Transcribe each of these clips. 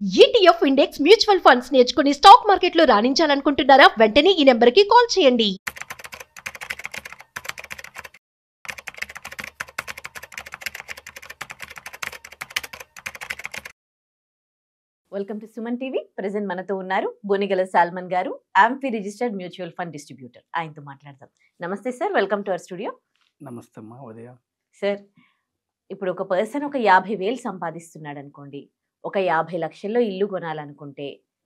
ETF index mutual funds నేర్చుకుని stock మార్కెట్లో రాణించాలనుకుంటున్నారా? వెంటనే ఈ నెంబర్కి కాల్ చేయండి. Welcome to Suman TV. Present మనతో ఉన్నారు బొనిగల సాల్మన్ గారు, amphi registered mutual fund distributor. ఆయనతో మాట్లాడదాం. నమస్తే sir, welcome to our studio. నమస్తే అమ్మా ఉదయ. సార్, ఇప్పుడు ఒక పర్సన్ ఒక 50,000 సంపాదిస్తున్నాడు అనుకోండి, ఒక 50 లక్షల్లో ఇల్లు కొనాలనుకుంటే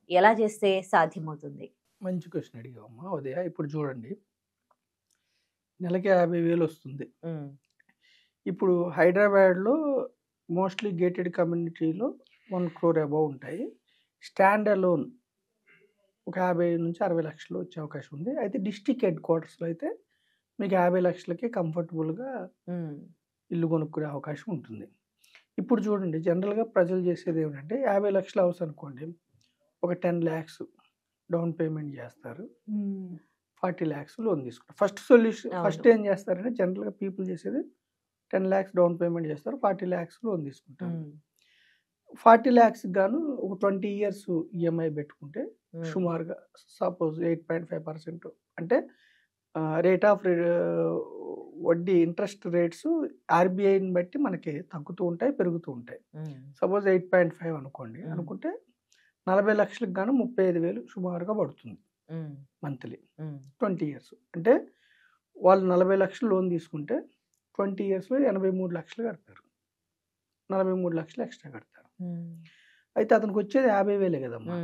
ఎలా చేస్తే సాధ్యమవుతుంది? మంచి క్వశ్చన్ అడిగావమ్మా ఉదయ. ఇప్పుడు చూడండి, నెలకి 50,000 వస్తుంది. ఇప్పుడు హైదరాబాద్లో మోస్ట్లీ గేటెడ్ కమ్యూనిటీలో 1 crore అబౌవ్ ఉంటాయి. స్టాండ్ అలోన్ ఒక 50 నుంచి 60 లక్షలు వచ్చే అవకాశం ఉంది. అయితే డిస్టిక్ హెడ్ క్వార్టర్స్లో అయితే మీకు 50 లక్షలకే కంఫర్టబుల్గా ఇల్లు కొనుక్కునే అవకాశం ఉంటుంది. ఇప్పుడు చూడండి, జనరల్గా ప్రజలు చేసేది ఏమిటంటే 50 లక్షలు హౌస్ అనుకోండి, ఒక 10 lakhs డౌన్ పేమెంట్ చేస్తారు, 40 lakhs లోన్ తీసుకుంటారు. ఫస్ట్ ఏం చేస్తారంటే జనరల్గా పీపుల్ చేసేది 10 lakhs డౌన్ పేమెంట్ చేస్తారు, 40 lakhs లోన్ తీసుకుంటారు. 40 lakhs గాను ఒక 20 years ఈఎంఐ పెట్టుకుంటే సుమారుగా సపోజ్ 8.5% అంటే రేట్ ఆఫ్ వడ్డీ ఇంట్రెస్ట్ రేట్స్ ఆర్బీఐని బట్టి మనకి తగ్గుతూ ఉంటాయి, పెరుగుతూ ఉంటాయి. సపోజ్ 8.5 అనుకోండి, అనుకుంటే 40 లక్షలకు గాను 35,000 సుమారుగా పడుతుంది మంత్లీ 20 years. అంటే వాళ్ళు 40 లక్షలు లోన్ తీసుకుంటే 20 yearsలో 83 లక్షలు కడతారు, 43 లక్షలు ఎక్స్ట్రా కడతారు. అయితే అతనికి వచ్చేది 50,000 కదమ్మా.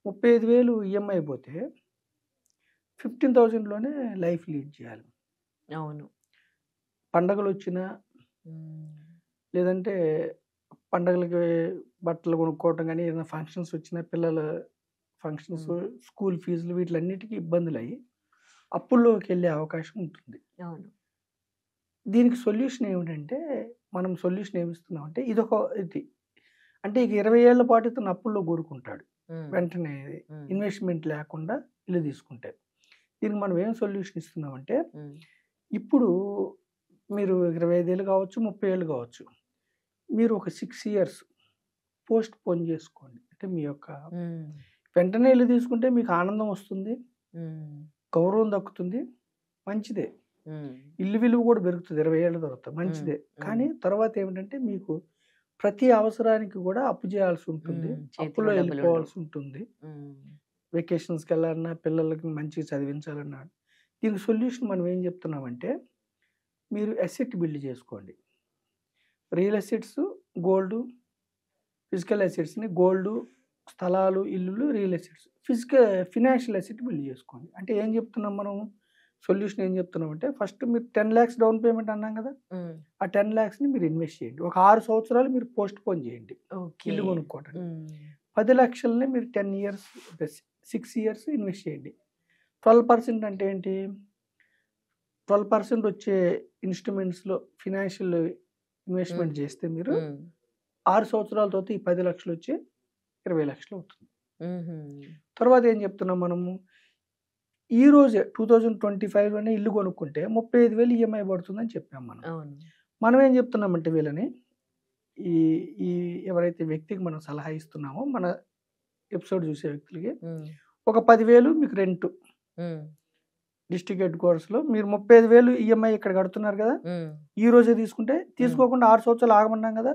35,000 ఈఎంఐ అయిపోతే 15,000లోనే లైఫ్ లీడ్ చేయాలి. అవును. పండగలు వచ్చినా లేదంటే పండగలకి బట్టలు కొనుక్కోవటం కానీ, ఏదైనా ఫంక్షన్స్ వచ్చినా, పిల్లల ఫంక్షన్స్, స్కూల్ ఫీజులు, వీటిలన్నిటికీ ఇబ్బందులు అయ్యి అప్పుల్లోకి వెళ్ళే అవకాశం ఉంటుంది. అవును. దీనికి సొల్యూషన్ ఏమిటంటే, మనం సొల్యూషన్ ఏమిస్తున్నామంటే ఇదొక ఇది అంటే ఇక 20 ఏళ్ల పాటు ఇతను అప్పుల్లో కూరుకుంటాడు, వెంటనే ఇన్వెస్ట్మెంట్ లేకుండా ఇల్లు తీసుకుంటే. దీనికి మనం ఏం సొల్యూషన్ ఇస్తున్నామంటే, ఇప్పుడు మీరు 25 ఏళ్ళు కావచ్చు, 30 ఏళ్ళు కావచ్చు, మీరు ఒక 6 years పోస్ట్ పోన్ చేసుకోండి. అంటే మీ యొక్క వెంటనే ఇల్లు తీసుకుంటే మీకు ఆనందం వస్తుంది, గౌరవం దక్కుతుంది, మంచిదే. ఇల్లు విలువ కూడా పెరుగుతుంది 20 ఏళ్ళ తర్వాత, మంచిదే. కానీ తర్వాత ఏమిటంటే మీకు ప్రతి అవసరానికి కూడా అప్పు చేయాల్సి ఉంటుంది, అప్పులో వెళ్ళిపోవాల్సి ఉంటుంది. వెకేషన్స్కి వెళ్ళాలన్నా, పిల్లలకి మంచిగా చదివించాలన్నా. దీనికి సొల్యూషన్ మనం ఏం చెప్తున్నామంటే, మీరు అసెట్ బిల్డ్ చేసుకోండి. రియల్ అసెట్స్, గోల్డ్, ఫిజికల్ అసెట్స్ని గోల్డ్, స్థలాలు, ఇల్లులు, real assets, financial asset build చేసుకోండి. అంటే ఏం చెప్తున్నాం మనం, సొల్యూషన్ ఏం చెప్తున్నాం అంటే, ఫస్ట్ మీరు 10 lakhs డౌన్ పేమెంట్ అన్నాం కదా, ఆ 10 lakhsని మీరు ఇన్వెస్ట్ చేయండి. ఒక 6 సంవత్సరాలు మీరు పోస్ట్ పోన్ చేయండి ఇల్లు కొనుక్కోవటానికి. 10 లక్షలని మీరు 10 years 6 years ఇన్వెస్ట్ చేయండి. 12% అంటే ఏంటి, 12% వచ్చే ఇన్స్ట్రుమెంట్స్లో ఫినాన్షియల్ ఇన్వెస్ట్మెంట్ చేస్తే మీరు 6 సంవత్సరాల తర్వాత ఈ 10 లక్షలు వచ్చి 20 లక్షలు అవుతుంది. తర్వాత ఏం చెప్తున్నాం మనము, ఈ రోజే 2025లోనే ఇల్లు కొనుక్కుంటే 35,000 ఈఎంఐ పడుతుందని చెప్పాం మనం. మనం ఏం చెప్తున్నామంటే వీళ్ళని, ఈ ఎవరైతే వ్యక్తికి మనం సలహా ఇస్తున్నామో, మన ఎపిసోడ్ చూసే వ్యక్తులకి ఒక 10,000 మీకు రెంట్ డిస్ట్రిక్ట్ హెడ్ క్వార్టర్స్లో, మీరు 35,000 ఈఎంఐ ఇక్కడ కడుతున్నారు కదా, ఈ రోజే తీసుకుంటే, తీసుకోకుండా 6 సంవత్సరాలు ఆగమన్నాం కదా.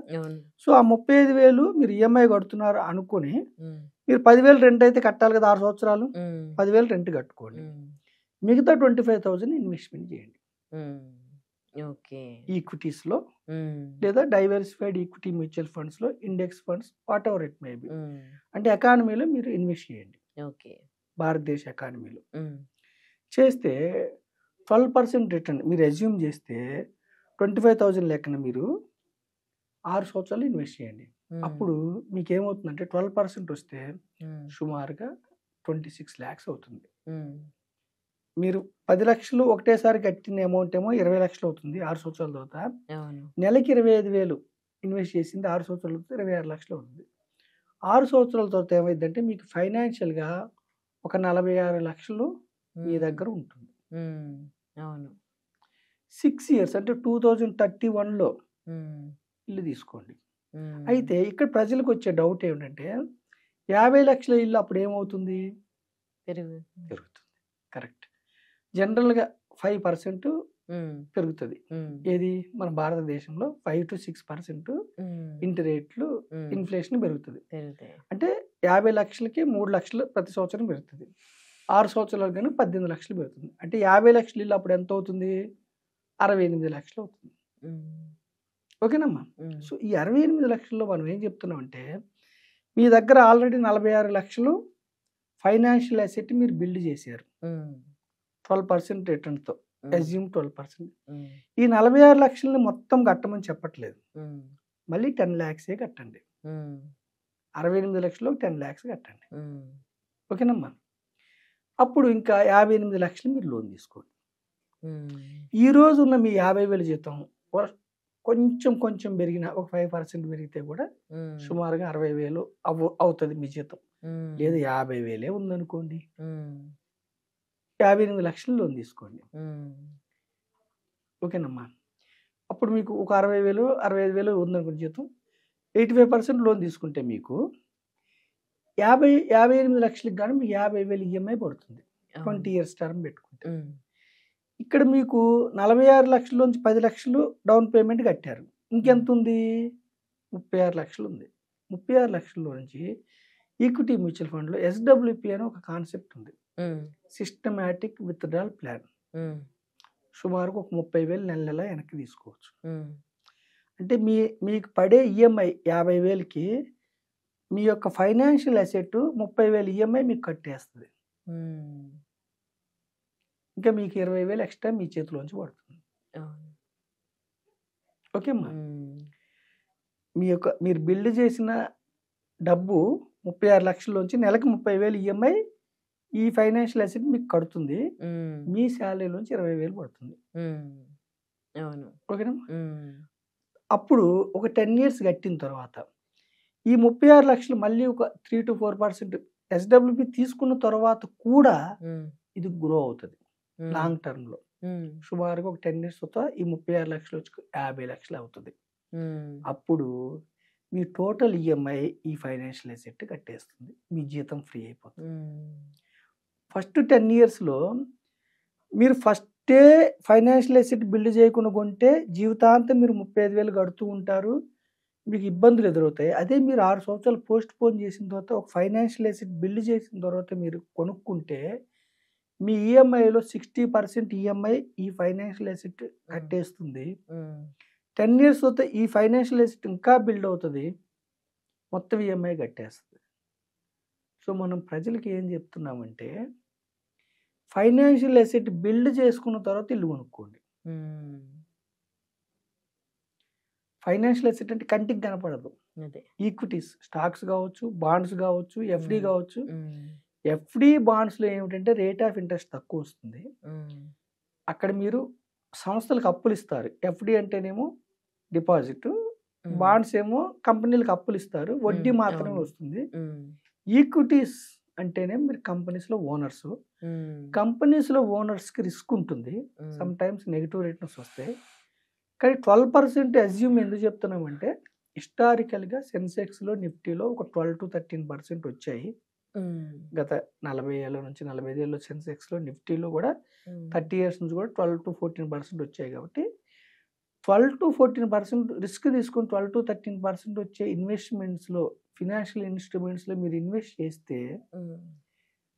సో ఆ 35,000 మీరు ఈఎంఐ కడుతున్నారు అనుకుని, మీరు 10,000 రెంట్ అయితే కట్టాలి కదా 6 సంవత్సరాలు, 10,000 రెంట్ కట్టుకోండి, మిగతా 25,000 ఇన్వెస్ట్మెంట్ చేయండి ఈక్విటీస్లో, లేదా డైవర్సిఫైడ్ ఈక్విటీ మ్యూచువల్ ఫండ్స్లో, index funds, what ever it may be. అంటే ఎకానమీలో మీరు ఇన్వెస్ట్ చేయండి, భారతదేశ ఎకానమీలో చేస్తే 12% రిటర్న్ మీరు అజ్యూమ్ చేస్తే 25,000 లెక్కన మీరు 6 సంవత్సరాలు ఇన్వెస్ట్ చేయండి. అప్పుడు మీకు ఏమవుతుందంటే 12% వస్తే సుమారుగా 26 lakhs అవుతుంది. మీరు 10 లక్షలు ఒకటేసారి కట్టిన అమౌంట్ ఏమో 20 లక్షలు అవుతుంది 6 సంవత్సరాల తర్వాత. నెలకి 25,000 ఇన్వెస్ట్ చేసింది 6 సంవత్సరాల తర్వాత 26 లక్షలు అవుతుంది. 6 సంవత్సరాల తర్వాత ఏమైందంటే మీకు ఫైనాన్షియల్గా ఒక 46 లక్షలు మీ దగ్గర ఉంటుంది. 6 years అంటే 2031లో ఇల్లు తీసుకోండి. అయితే ఇక్కడ ప్రజలకు వచ్చే డౌట్ ఏమిటంటే 50 లక్షల ఇల్లు అప్పుడు ఏమవుతుంది? పెరుగుతుంది. కరెక్ట్. జనరల్గా 5% పెరుగుతుంది. ఏది మన భారతదేశంలో 5 to 6% ఇంటి రేట్లు ఇన్ఫ్లేషన్ పెరుగుతుంది. అంటే 50 లక్షలకి 3 లక్షలు ప్రతి సంవత్సరం పెరుగుతుంది. 6 సంవత్సరాలు కానీ 18 లక్షలు పెరుగుతుంది. అంటే 50 లక్షల ఇల్లు అప్పుడు ఎంత అవుతుంది? 68 లక్షలు అవుతుంది. ఓకేనమ్మా. సో ఈ 68 లక్షల్లో మనం ఏం చెప్తున్నామంటే మీ దగ్గర ఆల్రెడీ 46 లక్షలు ఫైనాన్షియల్ అసెట్ మీరు బిల్డ్ చేశారు 12% రిటర్న్తో. అజ్యూమ్ 12%. ఈ 46 లక్షలని మొత్తం కట్టమని చెప్పట్లేదు. మళ్ళీ 10 lakhs కట్టండి. 68 లక్షలు 10 lakhs కట్టండి. ఓకేనమ్మా. అప్పుడు ఇంకా 58 లక్షలు మీరు లోన్ తీసుకోండి. ఈ రోజు ఉన్న మీ 50,000 జీతం కొంచెం పెరిగిన ఒక 5% పెరిగితే కూడా సుమారుగా 60,000 అవుతుంది మీ జీతం. లేదు 50,000 ఉందనుకోండి, 58 లక్షలు లోన్ తీసుకోండి. ఓకేనమ్మా. అప్పుడు మీకు ఒక 60,000 65,000 ఉందనుకోండి జీతం, 85% లోన్ తీసుకుంటే మీకు 58 లక్షలకు కానీ మీకు 50,000 ఈఎంఐ పడుతుంది 20 years టర్మ్ పెట్టుకుంటే. ఇక్కడ మీకు 46 లక్షల్లోంచి 10 లక్షలు డౌన్ పేమెంట్ కట్టారు. ఇంకెంత ఉంది? 36 లక్షలు ఉంది. 36 లక్షల్లో నుంచి ఈక్విటీ మ్యూచువల్ ఫండ్లో SWP అని ఒక కాన్సెప్ట్ ఉంది, సిస్టమాటిక్ విత్డ్రాల్ ప్లాన్. సుమారుగా ఒక 30,000 నెల వెనక్కి తీసుకోవచ్చు. అంటే మీకు పడే ఈఎంఐ 50,000కి మీ యొక్క ఫైనాన్షియల్ అసెట్ 30,000 ఈఎంఐ మీకు కట్టేస్తుంది. ఇంకా మీకు 20,000 ఎక్స్ట్రా మీ చేతిలోంచి పడుతుంది. ఓకే అమ్మా. మీరు బిల్డ్ చేసిన డబ్బు 36 లక్షల్లోంచి నెలకు 30,000 ఈఎంఐ ఈ ఫైనాన్షియల్ అసెట్ మీకు కడుతుంది. మీ శాలరీలోంచి 20,000 పడుతుంది. ఓకేనా? అప్పుడు ఒక 10 years కట్టిన తర్వాత ఈ 36 లక్షలు మళ్ళీ ఒక 3 to 4% SWP తీసుకున్న తర్వాత కూడా ఇది గ్రో అవుతుంది లాంగ్ టర్మ్ లో. సుమారుగా ఒక 10 years తర్వాత ఈ 36 లక్షలు వచ్చి 50 లక్షలు అవుతుంది. అప్పుడు మీ టోటల్ ఈఎంఐ ఈ ఫైనాన్షియల్ అసెట్ కట్టేస్తుంది. మీ జీతం ఫ్రీ అయిపోతుంది. ఫస్ట్ 10 years లో మీరు ఫస్టే ఫైనాన్షియల్ అసెట్ బిల్డ్ చేయకుండా కొంటే జీవితాంతం మీరు 35,000 కడుతూ ఉంటారు, మీకు ఇబ్బందులు ఎదురవుతాయి. అదే మీరు 6 సంవత్సరాలు పోస్ట్ పోన్ చేసిన తర్వాత ఒక ఫైనాన్షియల్ అసెట్ బిల్డ్ చేసిన తర్వాత మీరు కొనుక్కుంటే మీ ఈఎంఐలో 60% ఈఎంఐ ఈ ఫైనాన్షియల్ అసెట్ కట్టేస్తుంది. 10 years తర్వాత ఈ ఫైనాన్షియల్ అసెట్ ఇంకా బిల్డ్ అవుతుంది, మొత్తం ఈఎంఐ కట్టేస్తుంది. సో మనం ప్రజలకి ఏం చెప్తున్నామంటే ఫైనాన్షియల్ అసెట్ బిల్డ్ చేసుకున్న తర్వాత ఇల్లు కొనుక్కోండి. ఫైనాన్షియల్ అసెట్ అంటే కంటికి కనపడదు. ఈక్విటీస్, స్టాక్స్ కావచ్చు, బాండ్స్ కావచ్చు, ఎఫ్డి కావచ్చు. ఎఫ్డి బాండ్స్లో ఏమిటంటే రేట్ ఆఫ్ ఇంట్రెస్ట్ తక్కువ వస్తుంది. అక్కడ మీరు సంస్థలకు అప్పులు ఇస్తారు. ఎఫ్డి అంటేనేమో డిపాజిట్, బాండ్స్ ఏమో కంపెనీలకు అప్పులు ఇస్తారు, వడ్డీ మాత్రమే వస్తుంది. ఈక్విటీస్ అంటేనే మీరు కంపెనీస్లో ఓనర్స్. కంపెనీస్లో ఓనర్స్కి రిస్క్ ఉంటుంది, సమ్ టైమ్స్ నెగిటివ్ రిటర్న్స్ వస్తాయి. కానీ 12% అజ్యూమ్ ఎందుకు చెప్తున్నామంటే హిస్టారికల్గా సెన్సెక్స్లో నిఫ్టీలో ఒక 12 to 13% వచ్చాయి. గత 40 ఏళ్ళ నుంచి 45 ఏళ్ళ సెన్సెక్స్లో నిఫ్టీలో కూడా 30 years నుంచి కూడా 12 to 14% వచ్చాయి. కాబట్టి 12 to 14% రిస్క్ తీసుకుని 12 to 13% వచ్చే ఇన్వెస్ట్మెంట్స్లో, ఫినాన్షియల్ ఇన్స్ట్రుమెంట్స్లో మీరు ఇన్వెస్ట్ చేస్తే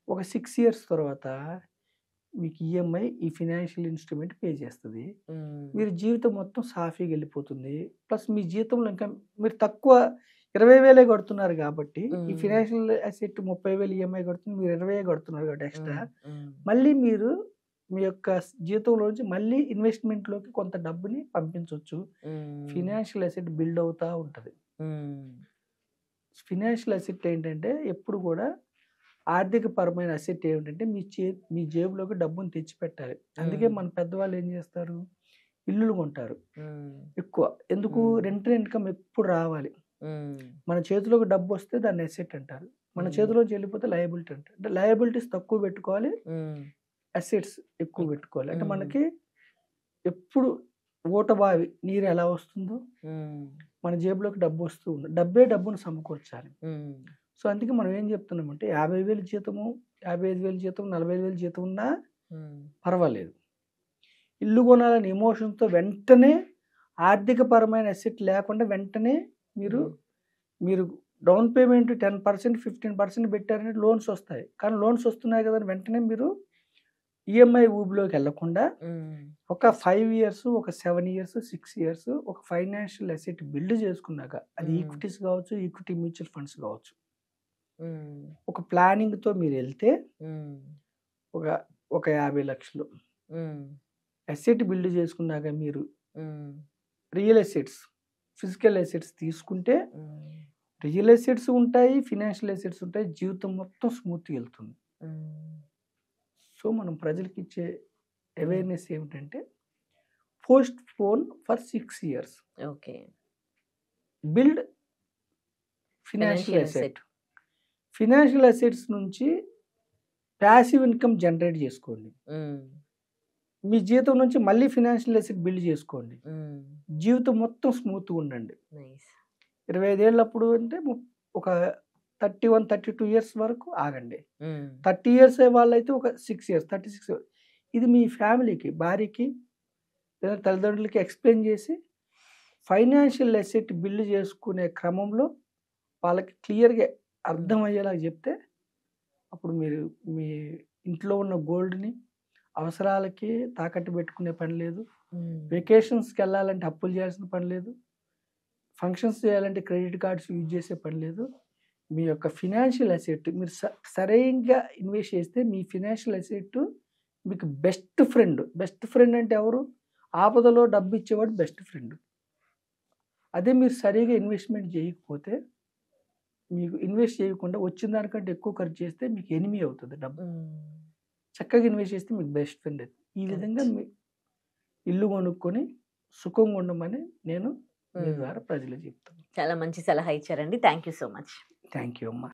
ఒక 6 years తర్వాత మీకు ఈఎంఐ ఈ ఫినాన్షియల్ ఇన్స్ట్రుమెంట్ పే చేస్తుంది. మీరు జీవితం మొత్తం సాఫీగా వెళ్ళిపోతుంది. ప్లస్ మీ జీతంలో ఇంకా మీరు తక్కువ 20,000 కడుతున్నారు కాబట్టి ఈ ఫినాన్షియల్ అసెట్ 30,000 ఈఎంఐ కడుతుంది, మీరు 20 కడుతున్నారు కాబట్టి ఎక్స్ట్రా మళ్ళీ మీరు మీ యొక్క జీతంలోంచి మళ్ళీ ఇన్వెస్ట్మెంట్లోకి కొంత డబ్బుని పంపించవచ్చు. ఫినాన్షియల్ అసెట్ బిల్డ్ అవుతూ ఉంటుంది. ఫినాన్షియల్ అసెట్ ఏంటంటే ఎప్పుడు కూడా ఆర్థిక పరమైన అసెట్ ఏమిటంటే మీ జేబులోకి డబ్బును తెచ్చిపెట్టాలి. అందుకే మన పెద్దవాళ్ళు ఏం చేస్తారు, ఇల్లులు కొంటారు ఎక్కువ. ఎందుకు? రెంట్ ఇన్కమ్ ఎప్పుడు రావాలి. మన చేతిలోకి డబ్బు వస్తే దాన్ని అసెట్ అంటారు, మన చేతిలోకి వెళ్ళిపోతే లయబిలిటీ అంటారు. అంటే లయబిలిటీస్ తక్కువ పెట్టుకోవాలి, అసెట్స్ ఎక్కువ పెట్టుకోవాలి. అంటే మనకి ఎప్పుడు ఊటబావి నీరు ఎలా వస్తుందో మన జేబులోకి డబ్బు వస్తూ ఉంది. డబ్బే డబ్బును సమకూర్చాలి. సో అందుకే మనం ఏం చెప్తున్నామంటే 50,000 జీతము, 55,000 జీతం, 45,000 జీతం ఉన్నా పర్వాలేదు. ఇల్లు కొనాలని ఎమోషన్తో వెంటనే ఆర్థికపరమైన అసెట్ లేకుండా వెంటనే మీరు డౌన్ పేమెంట్ 10%, 15% పెట్టారంటే లోన్స్ వస్తాయి. కానీ లోన్స్ వస్తున్నాయి కదా అని వెంటనే మీరు ఈఎంఐ ఊబిలోకి వెళ్లకుండా ఒక 5 ఇయర్స్, ఒక 7 ఇయర్స్, 6 ఇయర్స్ ఒక ఫైనాన్షియల్ అసెట్ బిల్డ్ చేసుకున్నాక, అది ఈక్విటీస్ కావచ్చు, ఈక్విటీ మ్యూచువల్ ఫండ్స్ కావచ్చు, ఒక ప్లానింగ్తో మీరు వెళ్తే ఒక 50 లక్షలు అసెట్ బిల్డ్ చేసుకున్నాక మీరు రియల్ అసెట్స్, ఫిజికల్ అసెట్స్ తీసుకుంటే రియల్ అసెట్స్ ఉంటాయి, ఫినాన్షియల్ అసెట్స్ ఉంటాయి, జీవితం మొత్తం స్మూత్గా వెళ్తుంది. సో మనం ప్రజలకు ఇచ్చే అవేర్నెస్ ఏమిటంటే post phone for 6 years, okay, build financial asset. Financial assets నుంచి ప్యాసివ్ ఇన్కమ్ జనరేట్ చేసుకోండి. మీ జీతం నుంచి మళ్ళీ ఫినాన్షియల్ అసెట్ బిల్డ్ చేసుకోండి. జీవితం మొత్తం స్మూత్గా ఉండండి. 25 ఏళ్ళప్పుడు అంటే ఒక 31, 32 ఇయర్స్ వరకు ఆగండి. 30 ఇయర్స్ వాళ్ళైతే ఒక 6 ఇయర్స్, 36 ఇయర్స్. ఇది మీ ఫ్యామిలీకి, భార్యకి లేదా తల్లిదండ్రులకి ఎక్స్ప్లెయిన్ చేసి ఫైనాన్షియల్ అసెట్ బిల్డ్ చేసుకునే క్రమంలో వాళ్ళకి క్లియర్గా అర్థమయ్యేలాగా చెప్తే అప్పుడు మీరు మీ ఇంట్లో ఉన్న గోల్డ్ని అవసరాలకి తాకట్టు పెట్టుకునే పని లేదు. వెకేషన్స్కి వెళ్ళాలంటే అప్పులు చేయాల్సిన పని లేదు. ఫంక్షన్స్ చేయాలంటే క్రెడిట్ కార్డ్స్ యూజ్ చేసే పని లేదు. మీ యొక్క ఫినాన్షియల్ అసెట్ మీరు సరైనగా ఇన్వెస్ట్ చేస్తే మీ ఫినాన్షియల్ అసెట్ మీకు బెస్ట్ ఫ్రెండ్. బెస్ట్ ఫ్రెండ్ అంటే ఎవరు? ఆపదలో డబ్బు ఇచ్చేవాడు బెస్ట్ ఫ్రెండ్. అదే మీరు సరిగా ఇన్వెస్ట్మెంట్ చేయకపోతే, మీకు ఇన్వెస్ట్ చేయకుండా వచ్చిన దానికంటే ఎక్కువ ఖర్చు చేస్తే మీకు ఎనిమీ అవుతుంది డబ్బు. చక్కగా ఇన్వెస్ట్ చేస్తే మీకు బెస్ట్ ఫ్రెండ్ అవుతుంది. ఈ విధంగా మీ ఇల్లు కొనుక్కొని సుఖంగా ఉండమని నేను మీ ద్వారా ప్రజలు చెప్తాను. చాలా మంచి సలహా ఇచ్చారండి. Thank you so much. Thank you అమ్మా.